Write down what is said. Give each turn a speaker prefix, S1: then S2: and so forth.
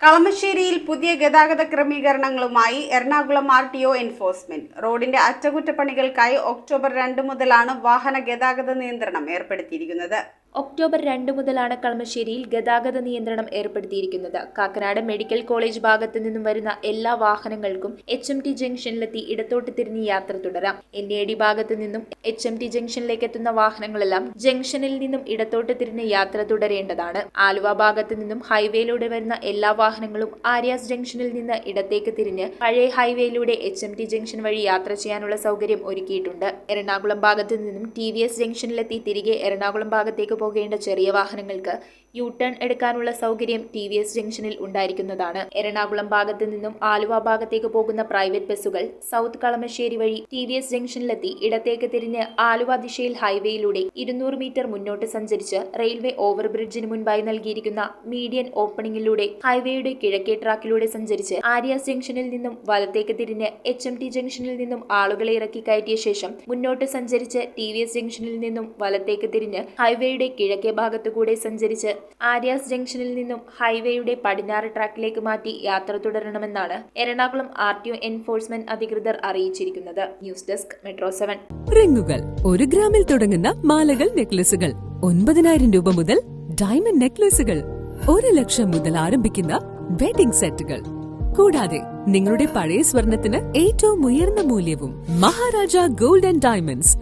S1: കളമശ്ശേരിയിൽ പുതിയ ഗതാഗത ക്രമീകരണങ്ങളുമായി Ernakulam RTO enforcement. റോഡിന്റെ അറ്റകുറ്റപ്പണികൾക്കായി ഒക്ടോബർ 2 മുതലാണ് വാഹന ഗതാഗത നിയന്ത്രണം ഏർപ്പെടുത്തിയിരിക്കുന്നത്.
S2: ഒക്ടോബർ 2 മുതലാണ് കളമശ്ശേരിയിൽ ഗതാഗത നിയന്ത്രണം ഏർപ്പെടുത്തിയിരിക്കുന്നത്. കാക്കനാട് മെഡിക്കൽ കോളേജ് ഭാഗത്തു നിന്നും വരുന്ന എല്ലാ വാഹനങ്ങൾക്കും HMT ജംഗ്ഷനിലെത്തി ഇടത്തോട്ട് തിരിഞ്ഞ് യാത്ര തുടരാം. NAD ഭാഗത്തു നിന്നും HMT ജംഗ്ഷനിലേക്ക് എത്തുന്ന വാഹനങ്ങളെല്ലാം ജംഗ്ഷനിൽ നിന്നും ഇടത്തോട്ട് തിരിഞ്ഞ് യാത്ര തുടരേണ്ടതാണ്. ആലുവ ഭാഗത്തു നിന്നും ഹൈവേയിലൂടെ വരുന്ന എല്ലാ വാഹനങ്ങളും ആര്യാസ് ജംഗ്ഷനിൽ നിന്ന് ഇടത്തേക്ക് തിരിഞ്ഞ് പഴയ ഹൈവേയിലൂടെ HMT ജംഗ്ഷൻ വഴി യാത്ര ചെയ്യാനുള്ള സൗകര്യം ഒരുക്കിയിട്ടുണ്ട്. എറണാകുളം ഭാഗത്തു നിന്നും TVS ജംഗ്ഷനിലെത്തി തിരികെ എറണാകുളം ഭാഗത്തേക്ക് പോകേണ്ട ചെറിയ വാഹനങ്ങൾക്ക് U-ടേൺ എടുക്കാനുള്ള സൗകര്യം TVS ജംഗ്ഷനിൽ ഉണ്ടായിരിക്കുന്നതാണ്. എറണാകുളം ഭാഗത്തു നിന്നും ആലുവ ഭാഗത്തേക്ക് പോകുന്ന പ്രൈവറ്റ് ബസ്സുകൾ സൗത്ത് കളമശ്ശേരി വഴി TVS ജംഗ്ഷനിലെത്തി ഇടത്തേക്ക് തിരിഞ്ഞ് ആലുവ ദിശയിൽ ഹൈവേയിലൂടെ 200 മീറ്റർ മുന്നോട്ട് സഞ്ചരിച്ച് റെയിൽവേ ഓവർബ്രിഡ്ജിന് മുൻപായി നൽകിയിരിക്കുന്ന മീഡിയൻ ഓപ്പണിംഗിലൂടെ ഹൈവേയുടെ കിഴക്കേ ട്രാക്കിലൂടെ സഞ്ചരിച്ച് ആര്യാസ് ജംഗ്ഷനിൽ നിന്നും വലത്തേക്ക് തിരിഞ്ഞ് HMT ജംഗ്ഷനിൽ നിന്നും ആളുകളെ ഇറക്കി കയറ്റിയ ശേഷം മുന്നോട്ട് സഞ്ചരിച്ച് TVS ജംഗ്ഷനിൽ നിന്നും വലത്തേക്ക് തിരിഞ്ഞ് ഹൈവേയുടെ കിഴക്കേ ഭാഗത്തുകൂടെ സഞ്ചരിച്ച് ആര്യാസ് ജംഗ്ഷനിൽ നിന്നും ഹൈവേയുടെ പടിഞ്ഞാറ് ട്രാക്കിലേക്ക് മാറ്റി യാത്ര തുടരണമെന്നാണ് എറണാകുളം RTO എൻഫോഴ്സ്മെന്റ് അധികൃതർ അറിയിച്ചിരിക്കുന്നത്. News desk metro 7.
S3: റിങ്ങുകൾ 1 ഗ്രാമിൽ തുടങ്ങുന്ന മാലകൾ, നെക്ലസുകൾ 9,000 രൂപ മുതൽ ഡയമണ്ട് നെക്ലസുകൾ 1 ലക്ഷം മുതൽ ആരംഭിക്കുന്ന വെഡിംഗ് സെറ്റുകൾ. കൂടാതെ നിങ്ങളുടെ പഴയ സ്വർണത്തിന് ഏറ്റവും ഉയർന്ന മൂല്യവും മഹാരാജ ഗോൾഡ് ആൻഡ് ഡയമണ്ട്സ്